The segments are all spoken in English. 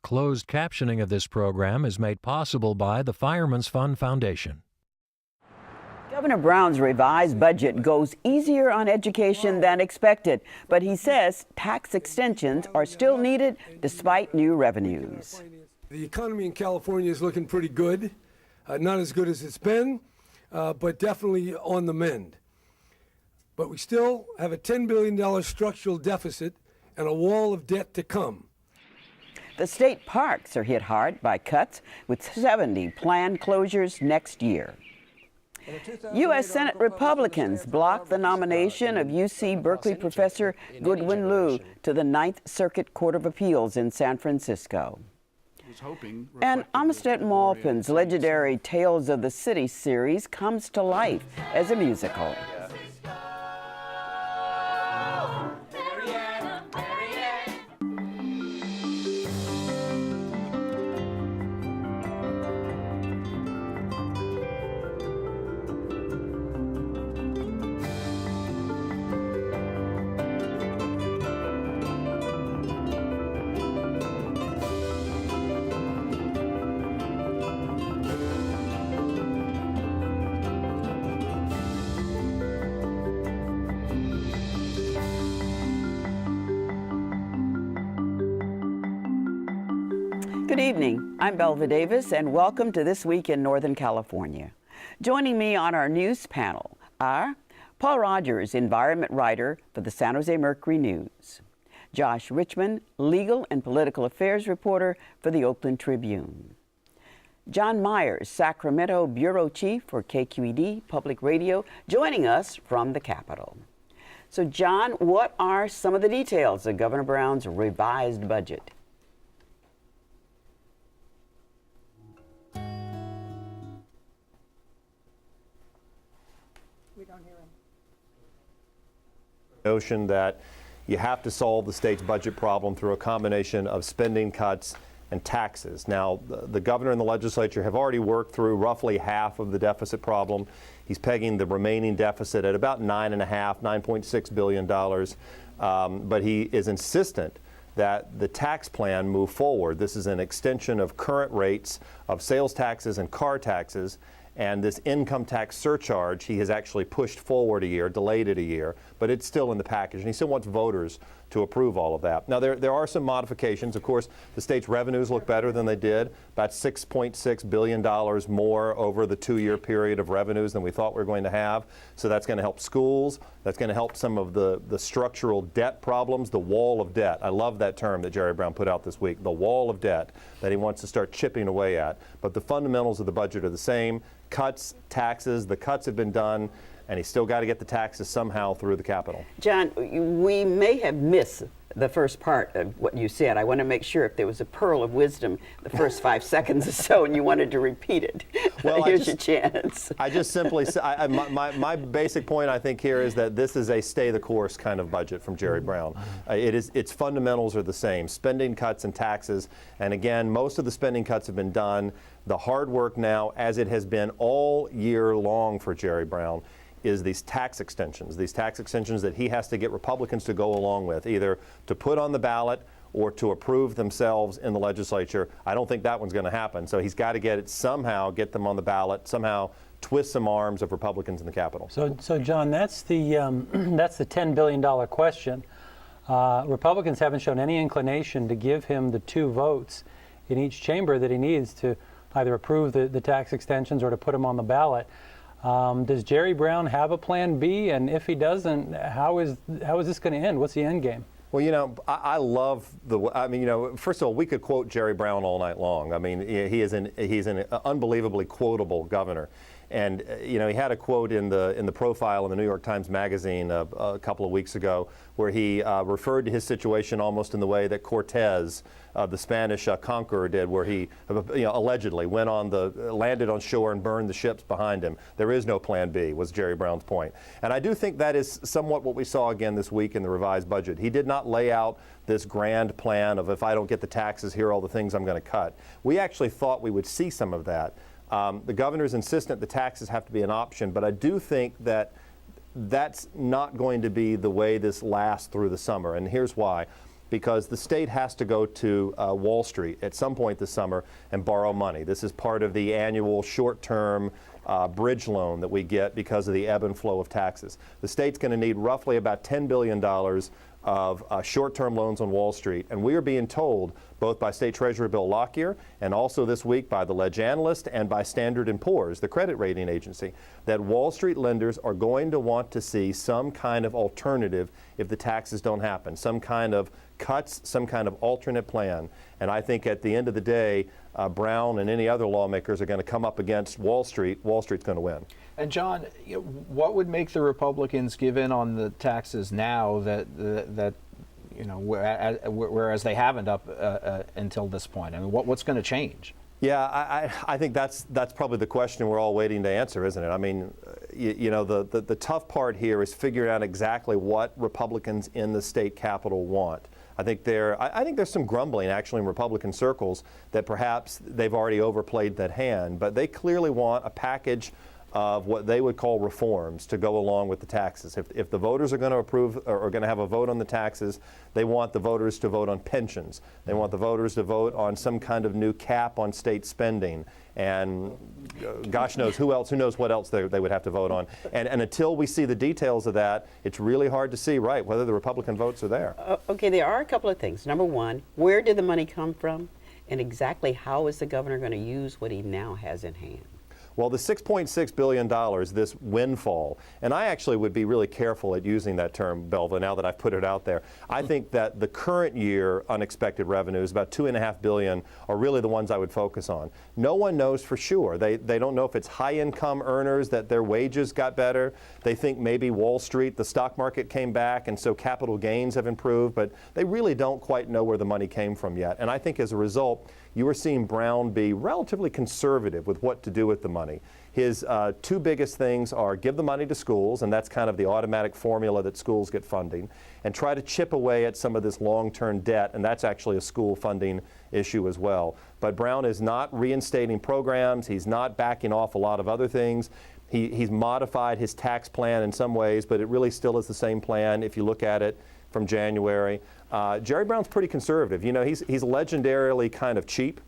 Closed captioning of this program is made possible by the Fireman's Fund Foundation. Governor Brown's revised budget goes easier on education than expected, but he says tax extensions are still needed despite new revenues. The economy in California is looking pretty good, not as good as it's been, but definitely on the mend. But we still have a $10 billion structural deficit and a wall of debt to come. The state parks are hit hard by cuts, with 70 planned closures next year. U.S. Senate Republicans blocked the nomination of UC Berkeley professor Goodwin Liu to the Ninth Circuit Court of Appeals in San Francisco. And Amistad Maupin's legendary Tales of the City series comes to life as a musical. Good evening. I'm Belva Davis, and welcome to This Week in Northern California. Joining me on our news panel are Paul Rogers, environment writer for the San Jose Mercury News; Josh Richmond, legal and political affairs reporter for the Oakland Tribune; John Myers, Sacramento bureau chief for KQED Public Radio, joining us from the Capitol. So, John, what are some of the details of Governor Brown's revised budget? Notion that you have to solve the state's budget problem through a combination of spending cuts and taxes. Now, the governor and the legislature have already worked through roughly half of the deficit problem. He's pegging the remaining deficit at about $9.6 billion. But he is insistent that the tax plan move forward. This is an extension of current rates of sales taxes and car taxes. And this income tax surcharge, he has actually pushed forward a year, delayed it a year, but it's still in the package. And he still wants voters to approve all of that. Now, there are some modifications. Of course, the state's revenues look better than they did, about $6.6 billion more over the 2-year period of revenues than we thought we were going to have. So that's going to help schools. That's going to help some of the structural debt problems, the wall of debt. I love that term that Jerry Brown put out this week, the wall of debt that he wants to start chipping away at. But the fundamentals of the budget are the same. Cuts, taxes, the cuts have been done, and he's still got to get the taxes somehow through the Capitol. John, we may have missed the first part of what you said. I want to make sure if there was a pearl of wisdom the first 5 seconds or so and you wanted to repeat it. Well, here's your chance. I just simply, my basic point I think here is that this is a stay the course kind of budget from Jerry Brown. Its fundamentals are the same, spending cuts and taxes. And again, most of the spending cuts have been done. The hard work now, as it has been all year long for Jerry Brown, is these tax extensions that he has to get Republicans to go along with, either to put on the ballot or to approve themselves in the legislature. I don't think that one's going to happen. So he's got to get it somehow, get them on the ballot, somehow twist some arms of Republicans in the Capitol. So John, that's the $10 billion question. Republicans haven't shown any inclination to give him the 2 votes in each chamber that he needs to either approve the tax extensions or to put them on the ballot. Does Jerry Brown have a plan B? And if he doesn't, how is this going to end? What's the end game? Well, you know, I love first of all, we could quote Jerry Brown all night long. I mean, he's an unbelievably quotable governor. And he had a quote in the profile in the New York Times Magazine a couple of weeks ago where he referred to his situation almost in the way that Cortez, the Spanish conqueror, did, where he allegedly landed on shore and burned the ships behind him. There is no plan B, was Jerry Brown's point. And I do think that is somewhat what we saw again this week in the revised budget. He did not lay out this grand plan of, if I don't get the taxes, here are all the things I'm going to cut. We actually thought we would see some of that. The governor's insistent the taxes have to be an option, but I do think that that's not going to be the way this lasts through the summer. And here's why. because the state has to go to Wall Street at some point this summer and borrow money. This is part of the annual short-term bridge loan that we get because of the ebb and flow of taxes. The state's going to need roughly about $10 billion of short-term loans on Wall Street, and we are being told both by State Treasurer Bill Lockyer and also this week by the Ledge Analyst and by Standard & Poor's, the credit rating agency, that Wall Street lenders are going to want to see some kind of alternative if the taxes don't happen, some kind of cuts, some kind of alternate plan. And I think at the end of the day, Brown and any other lawmakers are going to come up against Wall Street. Wall Street's going to win. And John, what would make the Republicans give in on the taxes now that whereas they haven't up until this point? I mean, what's going to change? Yeah, I think that's probably the question we're all waiting to answer, isn't it? I mean, the tough part here is figuring out exactly what Republicans in the state capitol want. I think there's some grumbling actually in Republican circles that perhaps they've already overplayed that hand, but they clearly want a package of what they would call reforms to go along with the taxes. If the voters are going to approve or are going to have a vote on the taxes, they want the voters to vote on pensions. They want the voters to vote on some kind of new cap on state spending. And gosh knows who knows what else they would have to vote on. And until we see the details of that, it's really hard to see, right, whether the Republican votes are there. Okay, there are a couple of things. Number one, where did the money come from? And exactly how is the governor going to use what he now has in hand? Well, the $6.6 billion, this windfall, and I actually would be really careful at using that term, Belva, now that I've put it out there. I think that the current year unexpected revenues, about $2.5 billion, are really the ones I would focus on. No one knows for sure. They don't know if it's high-income earners that their wages got better. They think maybe Wall Street, the stock market came back, and so capital gains have improved, but they really don't quite know where the money came from yet. And I think as a result, you are seeing Brown be relatively conservative with what to do with the money. His two biggest things are give the money to schools, and that's kind of the automatic formula that schools get funding, and try to chip away at some of this long-term debt, and that's actually a school funding issue as well. But Brown is not reinstating programs. He's not backing off a lot of other things. He's modified his tax plan in some ways, but it really still is the same plan if you look at it from January. Jerry Brown's pretty conservative. You know, he's legendarily kind of cheap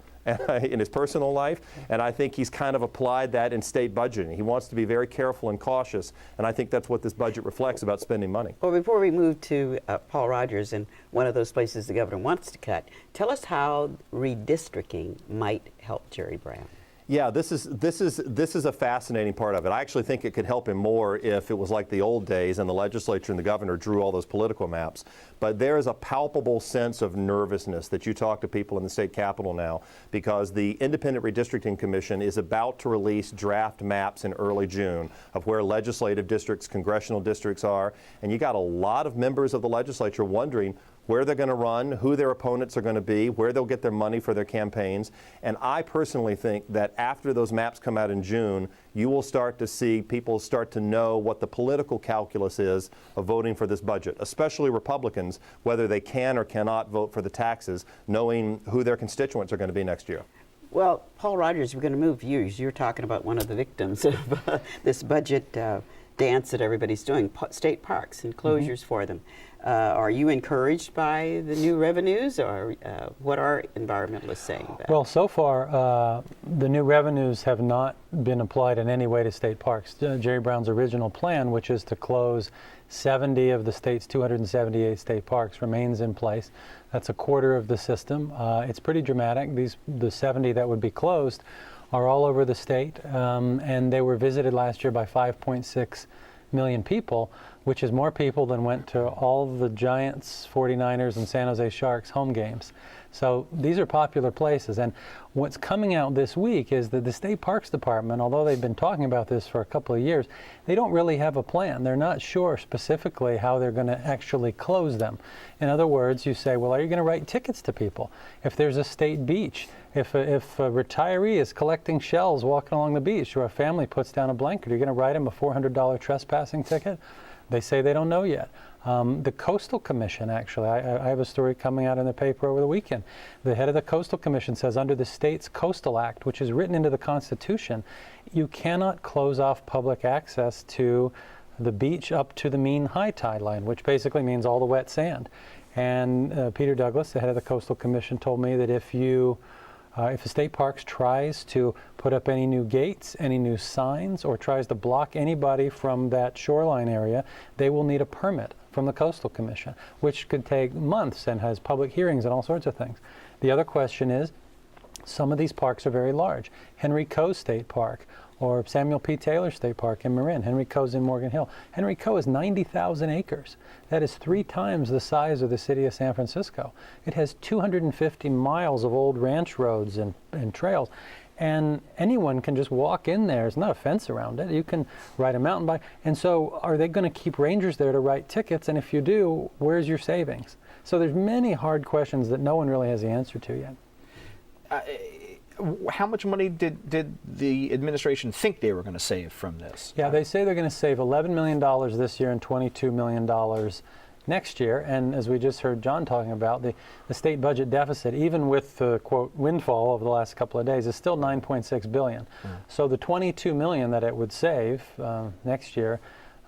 in his personal life, and I think he's kind of applied that in state budgeting. He wants to be very careful and cautious, and I think that's what this budget reflects about spending money. Well, before we move to Paul Rogers and one of those places the governor wants to cut, tell us how redistricting might help Jerry Brown. Yeah, this is a fascinating part of it. I actually think it could help him more if it was like the old days and the legislature and the governor drew all those political maps. But there is a palpable sense of nervousness that you talk to people in the state capitol now, because the Independent Redistricting Commission is about to release draft maps in early June of where legislative districts, congressional districts are, and you got a lot of members of the legislature wondering where they're going to run, who their opponents are going to be, where they'll get their money for their campaigns. And I personally think that after those maps come out in June, you will start to see people start to know what the political calculus is of voting for this budget, especially Republicans, whether they can or cannot vote for the taxes, knowing who their constituents are going to be next year. Well, Paul Rogers, we're going to move views. You're talking about one of the victims of this budget dance that everybody's doing, state parks and closures for them. Are you encouraged by the new revenues, or what are environmentalists saying about it? Well, so far, the new revenues have not been applied in any way to state parks. Jerry Brown's original plan, which is to close 70 of the state's 278 state parks, remains in place. That's a quarter of the system. It's pretty dramatic. The 70 that would be closed are all over the state, and they were visited last year by 5.6 million people, which is more people than went to all the Giants, 49ers, and San Jose Sharks home games. So these are popular places. And what's coming out this week is that the State Parks Department, although they've been talking about this for a couple of years, they don't really have a plan. They're not sure specifically how they're going to actually close them. In other words, you say, well, are you going to write tickets to people? If there's a state beach, if a retiree is collecting shells walking along the beach, or a family puts down a blanket, are you going to write them a $400 trespassing ticket? They say they don't know yet. The Coastal Commission, actually, I have a story coming out in the paper over the weekend. The head of the Coastal Commission says under the state's Coastal Act, which is written into the Constitution, you cannot close off public access to the beach up to the mean high tide line, which basically means all the wet sand. And Peter Douglas, the head of the Coastal Commission, told me that if the state parks tries to put up any new gates, any new signs, or tries to block anybody from that shoreline area, they will need a permit from the Coastal Commission, which could take months and has public hearings and all sorts of things. The other question is, some of these parks are very large. Henry Coe State Park or Samuel P. Taylor State Park in Marin. Henry Coe's in Morgan Hill. Henry Coe is 90,000 acres. That is 3 times the size of the city of San Francisco. It has 250 miles of old ranch roads and trails. And anyone can just walk in there. There's not a fence around it. You can ride a mountain bike. And so are they going to keep rangers there to write tickets? And if you do, where's your savings? So there's many hard questions that no one really has the answer to yet. How much money did the administration think they were going to save from this? Yeah, they say they're going to save $11 million this year and $22 million next year. And as we just heard John talking about, the state budget deficit, even with the, quote, windfall over the last couple of days, is still $9.6 billion. So the $22 million that it would save next year,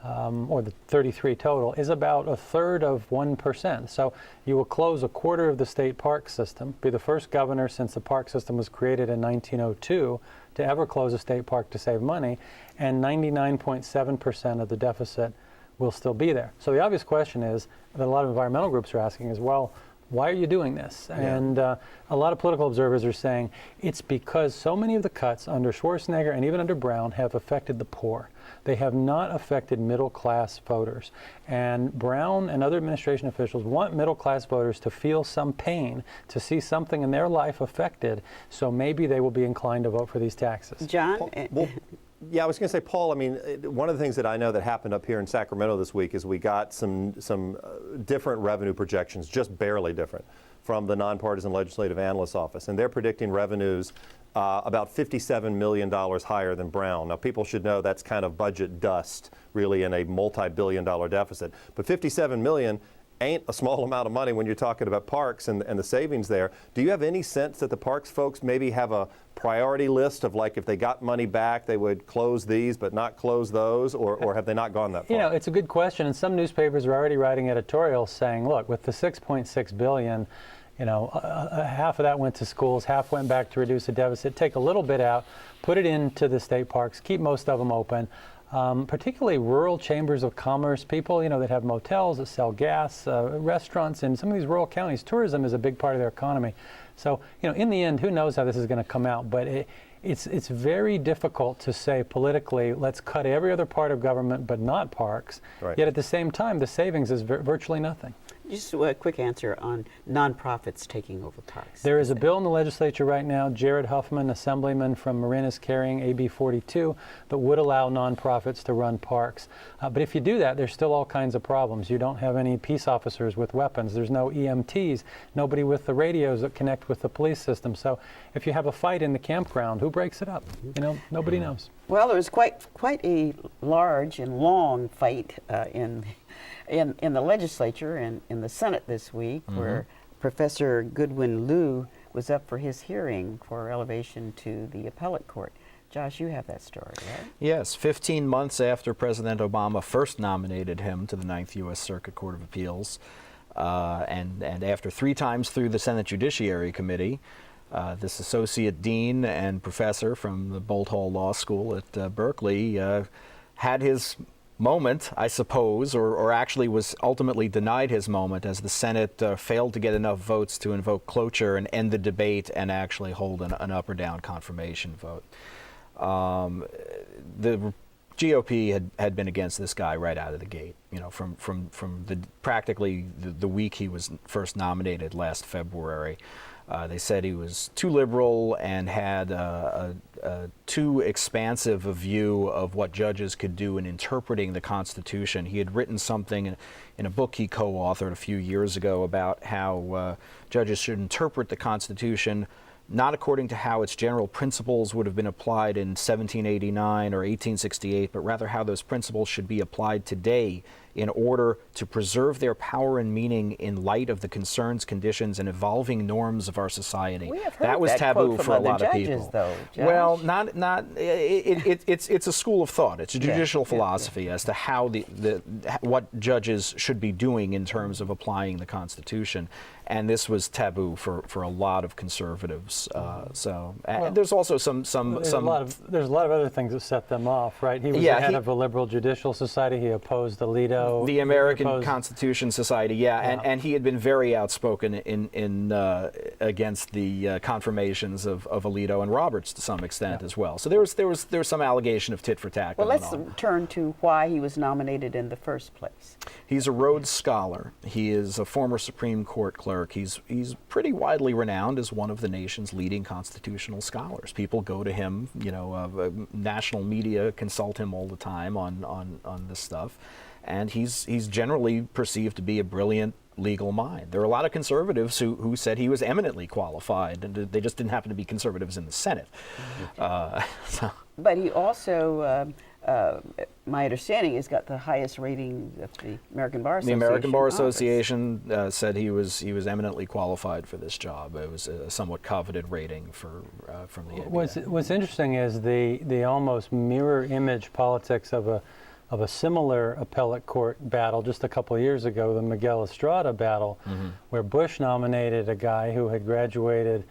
or the 33 total, is about 1/3 of 1%. So you will close 1/4 of the state park system, be the first governor since the park system was created in 1902 to ever close a state park to save money, and 99.7% of the deficit will still be there. So the obvious question is, that a lot of environmental groups are asking is, well, why are you doing this? Yeah. And a lot of political observers are saying it's because so many of the cuts under Schwarzenegger and even under Brown have affected the poor. They have not affected middle-class voters. And Brown and other administration officials want middle-class voters to feel some pain, to see something in their life affected, so maybe they will be inclined to vote for these taxes. John? Well, yeah, I was going to say, Paul, I mean, one of the things that I know that happened up here in Sacramento this week is we got some different revenue projections, just barely different, from the Nonpartisan Legislative Analyst's Office. And they're predicting revenues about $57 million higher than Brown. Now, people should know that's kind of budget dust, really, in a multi-billion-dollar deficit. But $57 million ain't a small amount of money when you're talking about parks and the savings there. Do you have any sense that the parks folks maybe have a priority list of, like, if they got money back, they would close these but not close those, or have they not gone that far? You know, it's a good question, and some newspapers are already writing editorials saying, look, with the $6.6 billion, you know, half of that went to schools, half went back to reduce the deficit. Take a little bit out, put it into the state parks, keep most of them open. Particularly rural chambers of commerce, people, you know, that have motels, that sell gas, restaurants in some of these rural counties. Tourism is a big part of their economy. So, you know, in the end, who knows how this is going to come out, but it's very difficult to say politically, let's cut every other part of government but not parks. Right. Yet at the same time, the savings is virtually nothing. Just a quick answer on nonprofits taking over parks. There is a bill in the legislature right now, Jared Huffman, assemblyman from Marin, is carrying AB 42, that would allow nonprofits to run parks. But if you do that, there's still all kinds of problems. You don't have any peace officers with weapons. There's no EMTs, nobody with the radios that connect with the police system. So if you have a fight in the campground, who breaks it up? You know, nobody knows. Well, there was quite a large and long fight in the legislature and in the Senate this week, where Professor Goodwin Liu was up for his hearing for elevation to the appellate court. Josh, you have that story, right? Yes, 15 months after President Obama first nominated him to the 9th U.S. Circuit Court of Appeals, and after 3 times through the Senate Judiciary Committee, this associate dean and professor from the Bolt Hall Law School at Berkeley had his moment, I suppose, or actually was ultimately denied his moment as the Senate failed to get enough votes to invoke cloture and end the debate and actually hold an up or down confirmation vote. The GOP had been against this guy right out of the gate, you know, from practically the week he was first nominated last February. They said he was too liberal and had too expansive a view of what judges could do in interpreting the Constitution. He had written something in a book he co-authored a few years ago about how judges should interpret the Constitution not according to how its general principles would have been applied in 1789 or 1868, but rather how those principles should be applied today in order to preserve their power and meaning in light of the concerns, conditions, and evolving norms of our society. We have heard that was that taboo quote from for a other lot of judges, people. though, Josh. Well, it's a school of thought. It's a judicial philosophy as to how what judges should be doing in terms of applying the Constitution. And this was taboo for a lot of conservatives. There's also there's a lot of other things that set them off, right? He was the head of a liberal judicial society. He opposed Alito. The American Constitution Society, and he had been very outspoken in against the confirmations of Alito and Roberts to some extent as well. So there was some allegation of tit for tat. Well, let's turn to why he was nominated in the first place. He's a Rhodes Scholar. He is a former Supreme Court clerk. He's pretty widely renowned as one of the nation's leading constitutional scholars. People go to him, national media consult him all the time on this stuff, and he's generally perceived to be a brilliant legal mind. There are a lot of conservatives who said he was eminently qualified, and they just didn't happen to be conservatives in the Senate. But he also, my understanding, has got the highest rating of the American Bar Association. The American Bar Association said he was eminently qualified for this job. It was a somewhat coveted rating from the ABA. What's interesting is the almost mirror image politics of a similar appellate court battle just a couple of years ago, the Miguel Estrada battle, where Bush nominated a guy who had graduated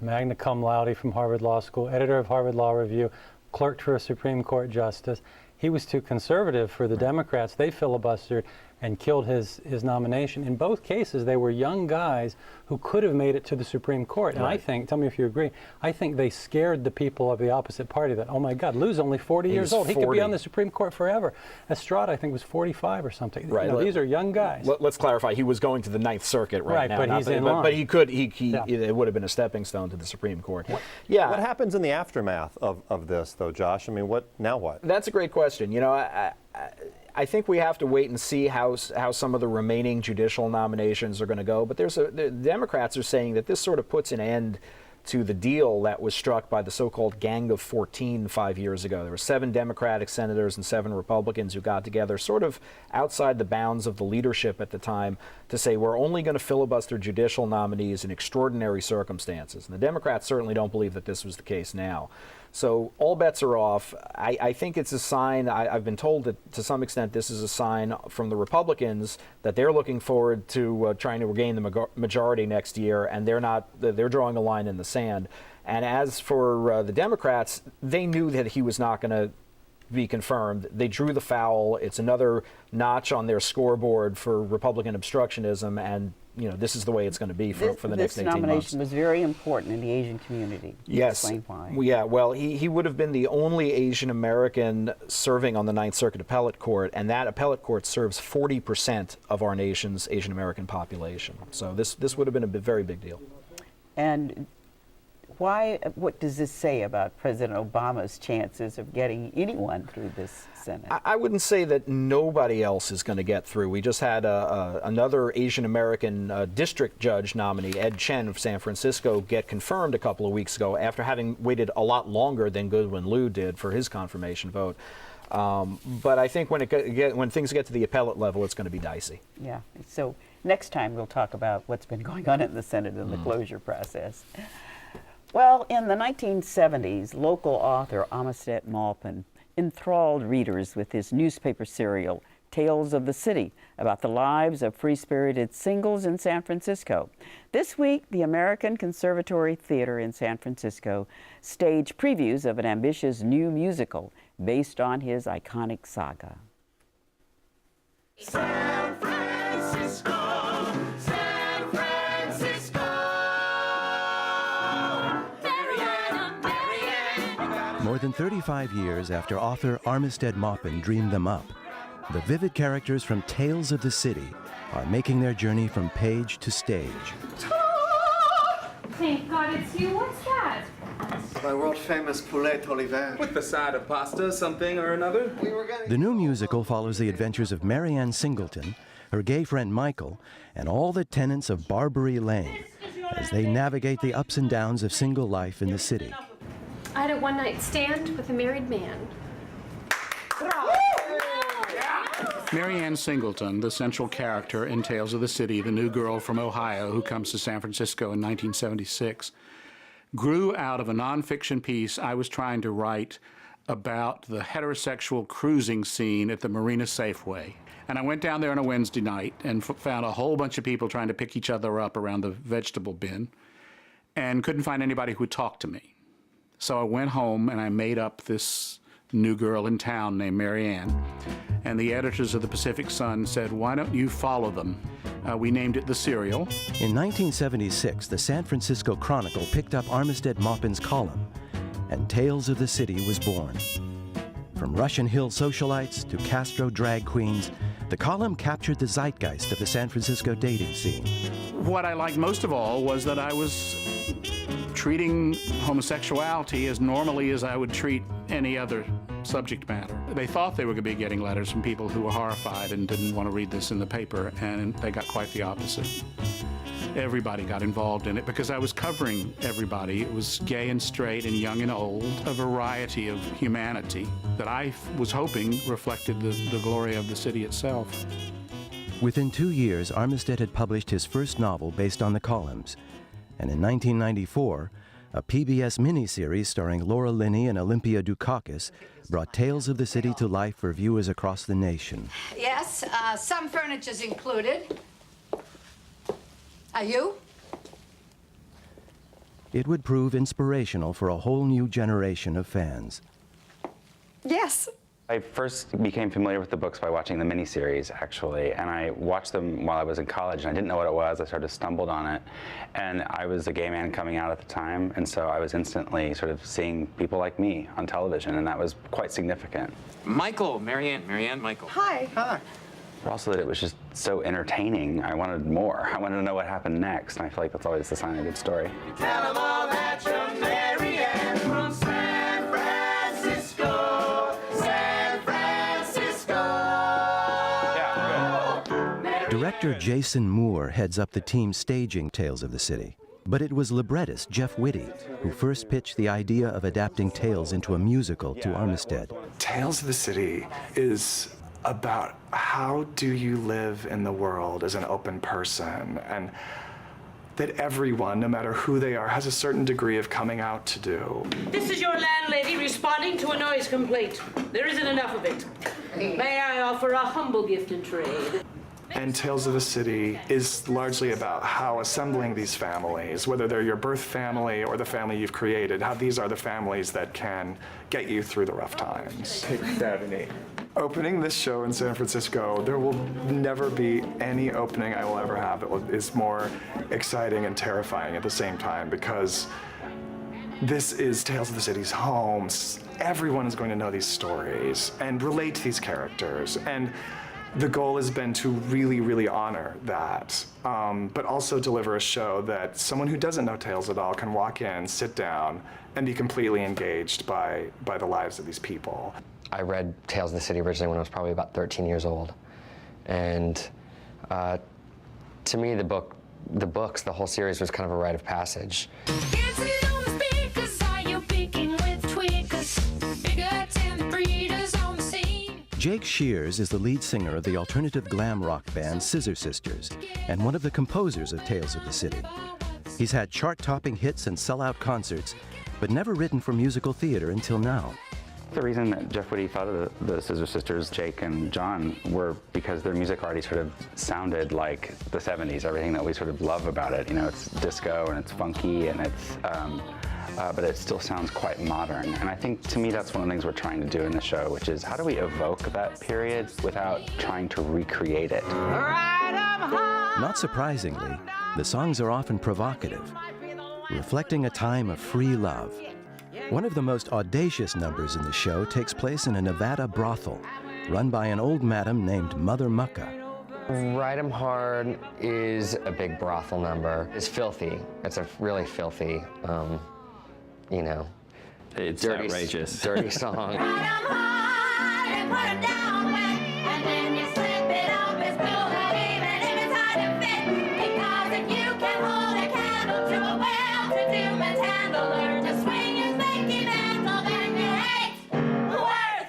magna cum laude from Harvard Law School, editor of Harvard Law Review, clerked for a Supreme Court justice. He was too conservative for the Democrats. They filibustered and killed his nomination. In both cases, they were young guys who could have made it to the Supreme Court. And I think, tell me if you agree, I think they scared the people of the opposite party that, oh my God, Lou's only 40 years old. He could be on the Supreme Court forever. Estrada, I think, was 45 or something. Right. These are young guys. Let's clarify, he was going to the Ninth Circuit right now. But he's in line. But he could, it would have been a stepping stone to the Supreme Court. What happens in the aftermath of this, though, Josh? I mean, now what? That's a great question. I think we have to wait and see how some of the remaining judicial nominations are going to go. But the Democrats are saying that this sort of puts an end to the deal that was struck by the so-called Gang of 14 5 years ago. There were 7 Democratic senators and 7 Republicans who got together sort of outside the bounds of the leadership at the time to say we're only going to filibuster judicial nominees in extraordinary circumstances. And the Democrats certainly don't believe that this was the case now. So all bets are off. I think it's a sign, I've been told that to some extent this is a sign from the Republicans that they're looking forward to trying to regain the majority next year, and they're drawing a line in the sand. And as for the Democrats, they knew that he was not going to be confirmed. They drew the foul. It's another notch on their scoreboard for Republican obstructionism, and this is the way it's going to be for the next 18 months. This nomination was very important in the Asian community. Yes. Explain why. Yeah, well, he would have been the only Asian American serving on the Ninth Circuit Appellate Court, and that appellate court serves 40% of our nation's Asian American population. So this would have been a very big deal. And what does this say about President Obama's chances of getting anyone through this Senate? I wouldn't say that nobody else is going to get through. We just had another Asian American district judge nominee, Ed Chen of San Francisco, get confirmed a couple of weeks ago after having waited a lot longer than Goodwin Liu did for his confirmation vote. But I think when things get to the appellate level, it's going to be dicey. Yeah. So next time we'll talk about what's been going on in the Senate and the closure process. Well, in the 1970s, local author Armistead Maupin enthralled readers with his newspaper serial, Tales of the City, about the lives of free-spirited singles in San Francisco. This week, the American Conservatory Theater in San Francisco staged previews of an ambitious new musical based on his iconic saga. San Francisco, San Francisco. More than 35 years after author Armistead Maupin dreamed them up, the vivid characters from Tales of the City are making their journey from page to stage. Thank God it's you. What's that? My world-famous poulet Oliver. With the side of pasta, something or another. The new musical follows the adventures of Marianne Singleton, her gay friend Michael, and all the tenants of Barbary Lane as they navigate the ups and downs of single life in the city. I had a one-night stand with a married man. Marianne Singleton, the central character in Tales of the City, the new girl from Ohio who comes to San Francisco in 1976, grew out of a nonfiction piece I was trying to write about the heterosexual cruising scene at the Marina Safeway. And I went down there on a Wednesday night and found a whole bunch of people trying to pick each other up around the vegetable bin and couldn't find anybody who would talk to me. So I went home and I made up this new girl in town named Marianne. And the editors of the Pacific Sun said, "Why don't you follow them?" We named it The Serial. In 1976, the San Francisco Chronicle picked up Armistead Maupin's column, and Tales of the City was born. From Russian Hill socialites to Castro drag queens, the column captured the zeitgeist of the San Francisco dating scene. What I liked most of all was that I was treating homosexuality as normally as I would treat any other subject matter. They thought they were going to be getting letters from people who were horrified and didn't want to read this in the paper, and they got quite the opposite. Everybody got involved in it because I was covering everybody. It was gay and straight and young and old, a variety of humanity that I was hoping reflected the glory of the city itself. Within 2 years, Armistead had published his first novel based on the columns, and in 1994, a PBS miniseries starring Laura Linney and Olympia Dukakis brought Tales of the City to life for viewers across the nation. Yes, some furniture's included. Are you? It would prove inspirational for a whole new generation of fans. Yes. I first became familiar with the books by watching the miniseries, actually, and I watched them while I was in college, and I didn't know what it was. I sort of stumbled on it, and I was a gay man coming out at the time, and so I was instantly sort of seeing people like me on television, and that was quite significant. Michael, Marianne, Michael. Hi. Hi. Also that it was just so entertaining. I wanted more. I wanted to know what happened next, and I feel like that's always the sign of a good story. Tell them all that you're Marianne from San Francisco. San Francisco. Director Jason Moore heads up the team staging Tales of the City. But it was librettist Jeff Whitty who first pitched the idea of adapting Tales into a musical to Armistead. Tales of the City is about how do you live in the world as an open person, and that everyone, no matter who they are, has a certain degree of coming out to do. This is your landlady responding to a noise complaint. There isn't enough of it. May I offer a humble gift in trade? And Tales of the City is largely about how assembling these families, whether they're your birth family or the family you've created, how these are the families that can get you through the rough times. Take Daphne. Opening this show in San Francisco, there will never be any opening I will ever have that is more exciting and terrifying at the same time, because this is Tales of the City's home. Everyone is going to know these stories and relate to these characters. And the goal has been to really, really honor that, but also deliver a show that someone who doesn't know Tales at all can walk in, sit down, and be completely engaged by the lives of these people. I read Tales of the City originally when I was probably about 13 years old. And to me, the whole series was kind of a rite of passage. Jake Shears is the lead singer of the alternative glam rock band Scissor Sisters and one of the composers of Tales of the City. He's had chart-topping hits and sellout concerts, but never written for musical theater until now. The reason that Jeff Whitty thought of the Scissor Sisters, Jake and John, were because their music already sort of sounded like the 70s, everything that we sort of love about it. You know, it's disco and it's funky and it's, but it still sounds quite modern. And I think, to me, that's one of the things we're trying to do in the show, which is how do we evoke that period without trying to recreate it? Not surprisingly, the songs are often provocative, reflecting a time of free love. One of the most audacious numbers in the show takes place in a Nevada brothel, run by an old madam named Mother Mucka. Ride 'em Hard is a big brothel number. It's filthy. It's a really filthy, you know, it's dirty, outrageous. Dirty song.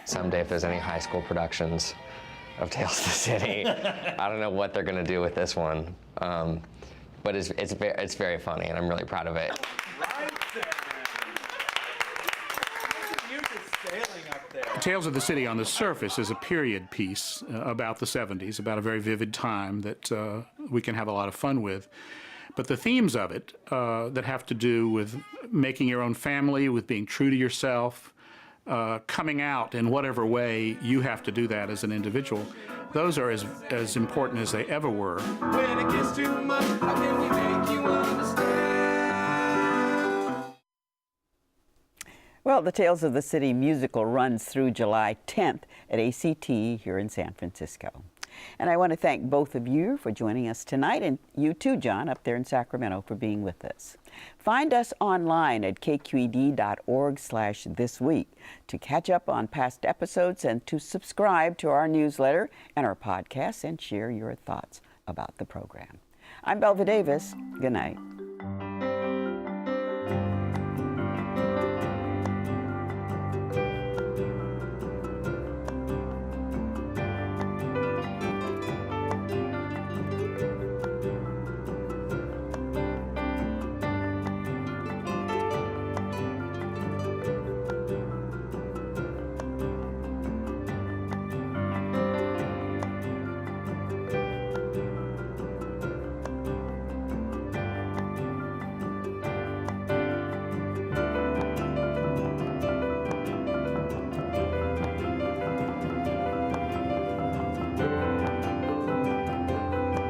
Someday, if there's any high school productions, of Tales of the City. I don't know what they're going to do with this one, but it's very funny, and I'm really proud of it. Tales of the City on the surface is a period piece about the 70s, about a very vivid time that we can have a lot of fun with. But the themes of it that have to do with making your own family, with being true to yourself, coming out in whatever way you have to do that as an individual, those are as important as they ever were. When it gets too much, how can we make you understand? Well, the Tales of the City musical runs through July 10th at ACT here in San Francisco. And I want to thank both of you for joining us tonight, and you too, John, up there in Sacramento, for being with us. Find us online at kqed.org/thisweek to catch up on past episodes and to subscribe to our newsletter and our podcasts and share your thoughts about the program. I'm Belva Davis. Good night.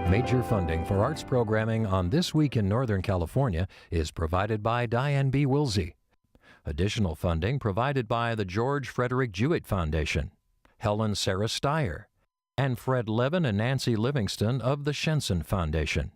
Major funding for arts programming on This Week in Northern California is provided by Diane B. Wilsey. Additional funding provided by the George Frederick Jewett Foundation, Helen Sarah Steyer, and Fred Levin and Nancy Livingston of the Shenson Foundation.